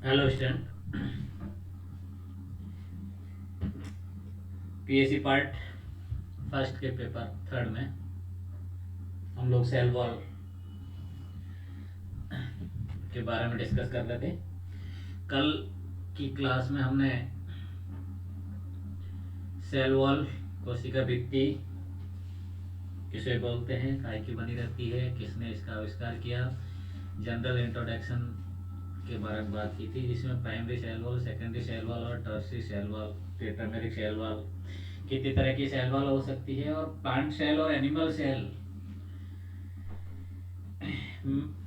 Hello student. PSC part first के paper third में हम लोग सेल वॉल के बारे में डिस्कस कर रहे थे। कल की क्लास में हमने सेल वॉल, कोशिका भित्ति किसे बोलते हैं, काय की बनी रहती है, किसने इसका आविष्कार किया, जनरल इंट्रोडक्शन के बारे में बात की थी, जिसमें primary cell wall, secondary cell wall और tertiary cell wall, turmeric cell wall, कितनी तरह की सेल वॉल हो सकती है, और प्लांट सेल और एनिमल सेल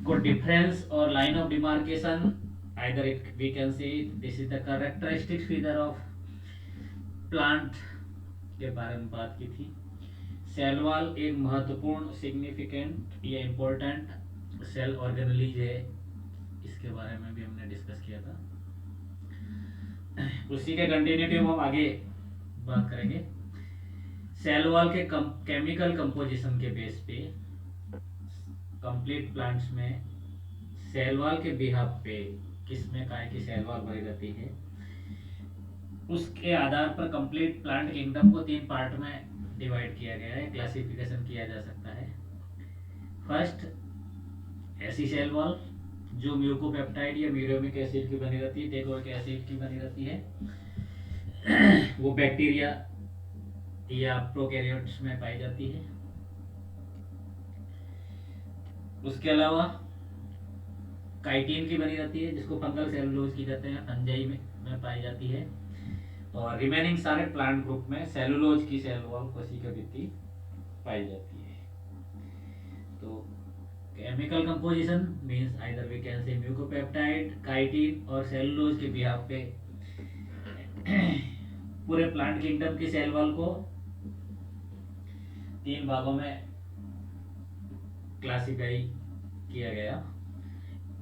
को डिफरेंस और line of demarcation, either it we can say this is the characteristic feature of plant के बारे में बात की थी। सेल वॉल एक महत्वपूर्ण, सिग्निफिकेंट या इम्पोर्टेंट सेल ऑर्गेनेलिज है, इसके बारे में भी हमने डिस्कस किया था। उसी के कंटिन्यूटी में हम आगे बात करेंगे। सेल वॉल के केमिकल कंपोजिशन के बेस पे कंप्लीट प्लांट्स में सेल वॉल के बिहाफ पे किसमें काय की सेल वॉल भरी रहती है, उसके आधार पर कंप्लीट प्लांट किंगडम को 3 पार्ट में डिवाइड किया गया है, क्लासिफिकेशन किया जा सकता है। फर्स्ट, ऐसी सेल वॉल जो म्यूकोपेप्टाइड या म्यूरेमिक एसिड की बनी रहती है, टेकोइक एसिड की बनी रहती है, वो बैक्टीरिया या प्रोकैरियोट्स में पाई जाती है। उसके अलावा काइटिन की बनी रहती है, जिसको फंगल सेलुलोज की कहते हैं, फंजाई में पाई जाती है। और रिमेनिंग सारे प्लांट ग्रुप में सेलुलोज की सेल वॉल, कोशिका भित्ति पाई जाती है। तो chemical composition means either we can say mucopeptide, chitin और सेलुलोज के बिहाफ पे पूरे प्लांट किंगडम की सेल वॉल को 3 भागों में क्लासिफाई किया गया।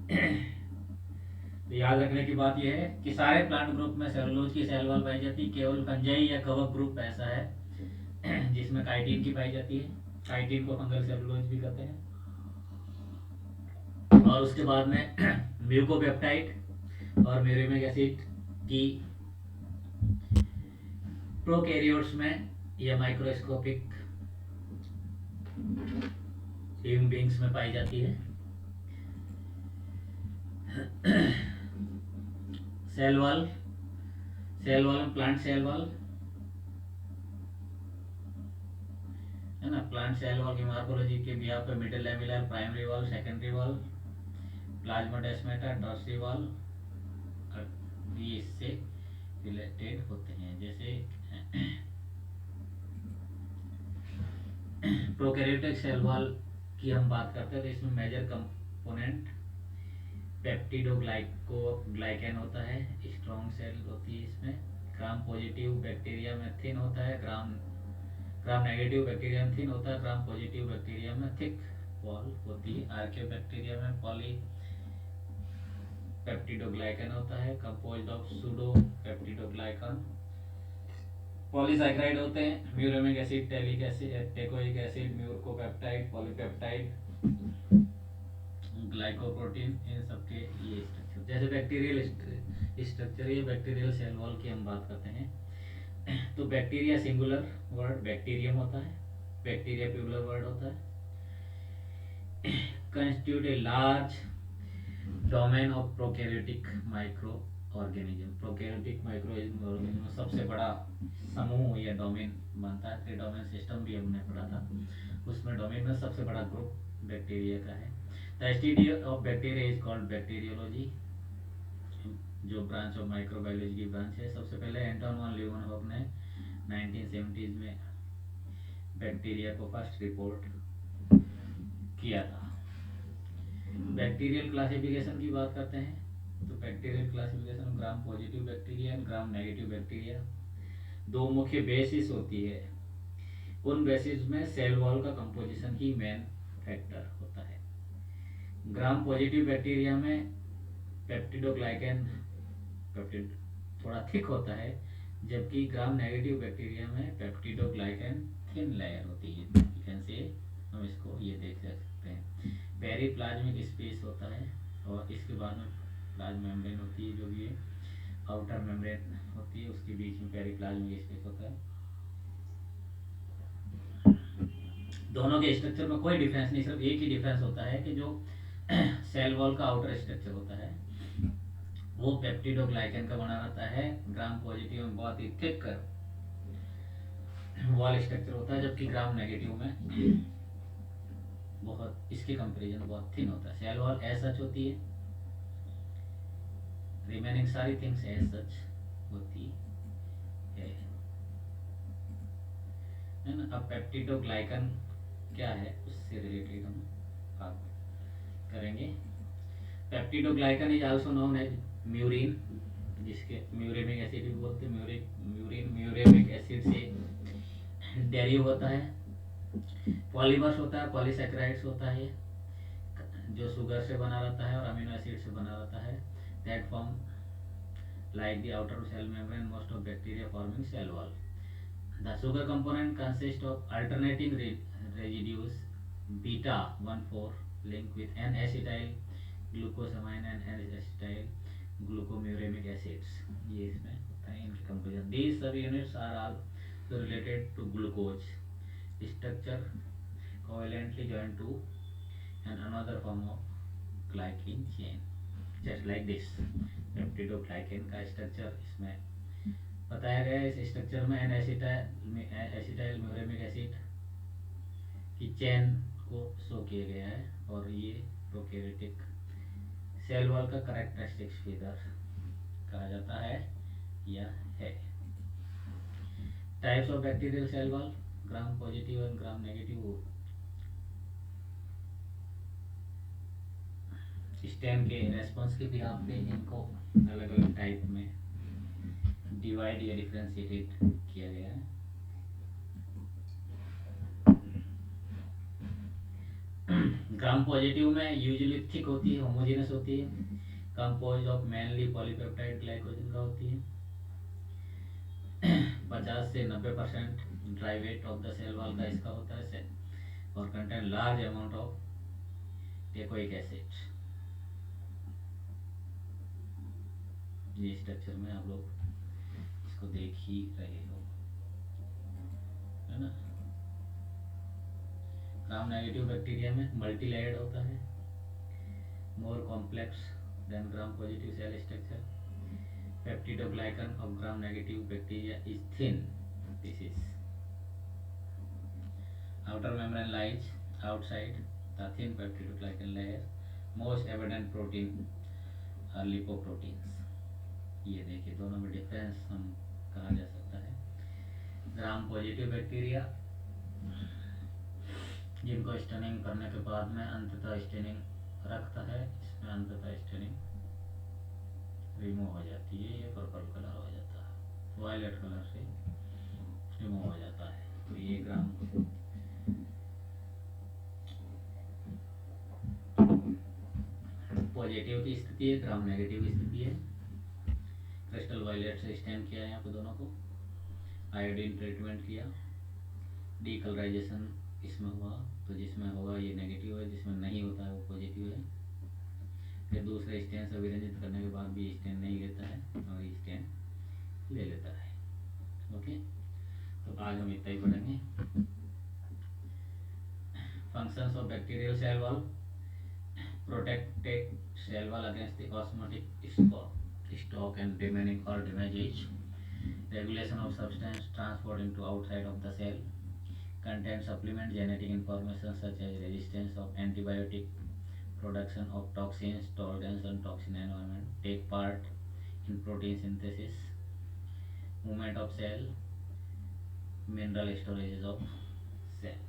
तो याद रखने की बात यह है कि सारे प्लांट ग्रुप में सेलुलोज की सेल वॉल पाई जाती है, केवल फंजाई या कवक ग्रुप ऐसा है जिसमें काइटिन की पाई जाती है। काइटिन को फंगल सेलुलोज भी कहते हैं। और उसके बाद में म्यूकोपेप्टाइड और म्यूरेमिक एसिड की प्रोकैरियोट्स में या माइक्रोस्कोपिक ह्यूमन बीइंग्स में पाई जाती है। सेल वॉल, सेल वॉल में प्लांट सेल वॉल है ना। प्लांट सेल वॉल की मॉर्फोलॉजी के बिहार पे middle lamella, primary wall, secondary wall, plasmodesmata, tertiary wall भी इससे रिलेटेड होते हैं। जैसे प्रोकैरियोटिक सेल वॉल की हम बात करते हैं तो इसमें मेजर कंपोनेंट पेप्टिडोग्लाइकेन होता है, स्ट्रॉन्ग सेल होती है इसमें। ग्राम पॉजिटिव बैक्टीरिया में थिन होता है, ग्राम ग्राम नेगेटिव बैक्टीरिया में थिन होता है, ग्राम पॉजिटिव बैक्टीरिया में थिक वॉल होती है। आर्कियो बैक्टीरिया में पॉली पेप्टिडोग्लाइकेन होता है, composed of pseudo peptidoglycan. Polysaccharide होते हैं, muramic acid, telic acid, teichoic acid, mucopeptide, polypeptide, glycoprotein, इन सब के ये स्ट्रक्चर। जैसे बैक्टीरियल स्ट्रक्चर, ये बैक्टीरियल सेल वॉल की हम बात करते हैं तो बैक्टीरिया सिंगुलर वर्ड बैक्टीरियम होता है, बैक्टीरिया प्लूरल वर्ड होता है। Constitute a large domain of prokaryotic micro organism. Prokaryotic micro organism सबसे बड़ा समूह या डोमेन बनता है। ट्री सिस्टम भी हमने पढ़ा था, उसमें डोमेन में सबसे बड़ा ग्रुप बैक्टीरिया का है। The study of bacteria is called bacteriology, जो ब्रांच ऑफ माइक्रोबायोलॉजी की ब्रांच है। सबसे पहले एंटोन वन लीeuwenhoek ने 1970s में बैक्टीरिया को फर्स्ट रिपोर्ट किया था। बैक्टीरियल क्लासिफिकेशन की बात करते हैं तो bacterial classification gram positive bacteria and gram negative bacteria, 2 मुख्य बेसिस होती है। उन बेसिस में सेल वॉल का कंपोजिशन ही मेन फैक्टर होता है। ग्राम पॉजिटिव बैक्टीरिया में पेप्टिडोग्लाइकेन पेप्टिड थोड़ा थिक होता है, जबकि ग्राम नेगेटिव बैक्टीरिया में पेप्टिडोग्लाइकेन थिन लेयर होती है। से हम इसको ये देख सकते हैं। पेरीप्लाज्मिक स्पेस होता है और इसके बाद में प्लाज्मा मेम्ब्रेन होती है जो भी है, आउटर मेम्ब्रेन होती है, उसके बीच में पेरिप्लाज्मिक स्पेस होता है। दोनों के स्ट्रक्चर में कोई डिफरेंस नहीं, सिर्फ एक ही डिफरेंस होता है कि जो सेल वॉल का आउटर स्ट्रक्चर होता है वो पेप्टिडोग्लाइकन का बना रहता है, ग्राम पॉजिटिव में बहुत ही थिक वॉल स्ट्रक्चर होता है, जबकि ग्राम नेगेटिव में बहुत इसके कंपैरिजन में बहुत थिन होता है। सेल वॉल एज सच होती है, रिमेनिंग सारी थिंग्स एज सच होती है ना। अब पेप्टिडोग्लाइकन क्या है उससे रिलेटेड हम बात करेंगे। Peptidoglycan is also known as murein, जिसके म्यूरेमिक एसिड भी बोलते हैं। म्यूरिन म्यूरेमिक एसिड से डेरिव होता है। पॉलीमर्स होता है, पॉलीसैकेराइड्स होता है जो शुगर से बना रहता है और अमीनो एसिड से बना रहता है। That form like the outer cell membrane most of bacteria forming cell wall. The sugar component consists of alternating residues beta 1,4 linked with N-acetyl glucosamine and N-acetyl glucomuramic acids. ये इसमें होता है इनके composition. These subunits are all related to glucose structure covalently joined to and another form of glycan chain, just like this. Peptidoglycan का structure इसमें बताया गया है। इस स्ट्रक्चर में एसिटाइल म्यूरेमिक एसिड की चेन को शो किया गया है और ये प्रोकैरियोटिक सेल वॉल का कैरेक्टरिस्टिक्स फिगर कहा जाता है या है। Types of bacterial cell wall, gram positive और ग्राम नेगेटिव। स्टेम के रेस्पॉन्स के बिहाफ पे इनको अलग अलग टाइप में डिवाइड या डिफरेंशिएटेड किया गया है। ग्राम पॉजिटिव में यूजुअली थिक होती है, होमोजेनस होती है, compose of mainly polypeptide glycogen का होती है। 50 से 90% dry weight of the cell wall का इसका होता है और contain large amount of teichoic acid. ये स्ट्रक्चर में आप लोग इसको देख ही रहे हो, है ना। ग्राम नेगेटिव बैक्टीरिया में मल्टी लेयर्ड होता है, more complex than gram positive cell structure. Peptidoglycan of gram negative bacteria is thin, this is outer membrane lies outside the thin peptidoglycan layer. Most evident protein are lipoproteins. ये देखिए दोनों में difference हम कहा जा सकता है। ग्राम पॉजिटिव बैक्टीरिया जिनको स्टेनिंग करने के बाद में अंततः स्टेनिंग रखता है, इसमें अंततः स्टेनिंग रिमूव हो जाती है, ये पर्पल कलर हो जाता है, वायलेट कलर से रिमूव हो जाता है। तो ये ग्राम पॉजिटिव की स्थिति है, ग्राम नेगेटिव स्थिति है। क्रिस्टल वायलेट से स्टेन किया है यहाँ पे दोनों को, आयोडीन ट्रीटमेंट किया, डीकलराइजेशन इसमें हुआ, तो जिसमें होगा ये नेगेटिव है, जिसमें नहीं होता है वो पॉजिटिव है। फिर दूसरे स्टेन से विरंजित करने के बाद भी स्टेन नहीं लेता है और ये स्टेन ले लेता है। ओके, तो आज हम इतना ही पढ़ेंगे। Functions of bacterial cell wall: protected cell wall against the osmotic shock and remaining or damage, regulation of substance transport into outside of the cell, contain supplement genetic information such as resistance of antibiotic, production of toxins, tolerance on toxin environment, take part in protein synthesis, movement of cell, mineral storages of cell।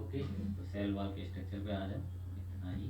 Okay, तो cell wall के structure पे आ जाओ, इतना ही।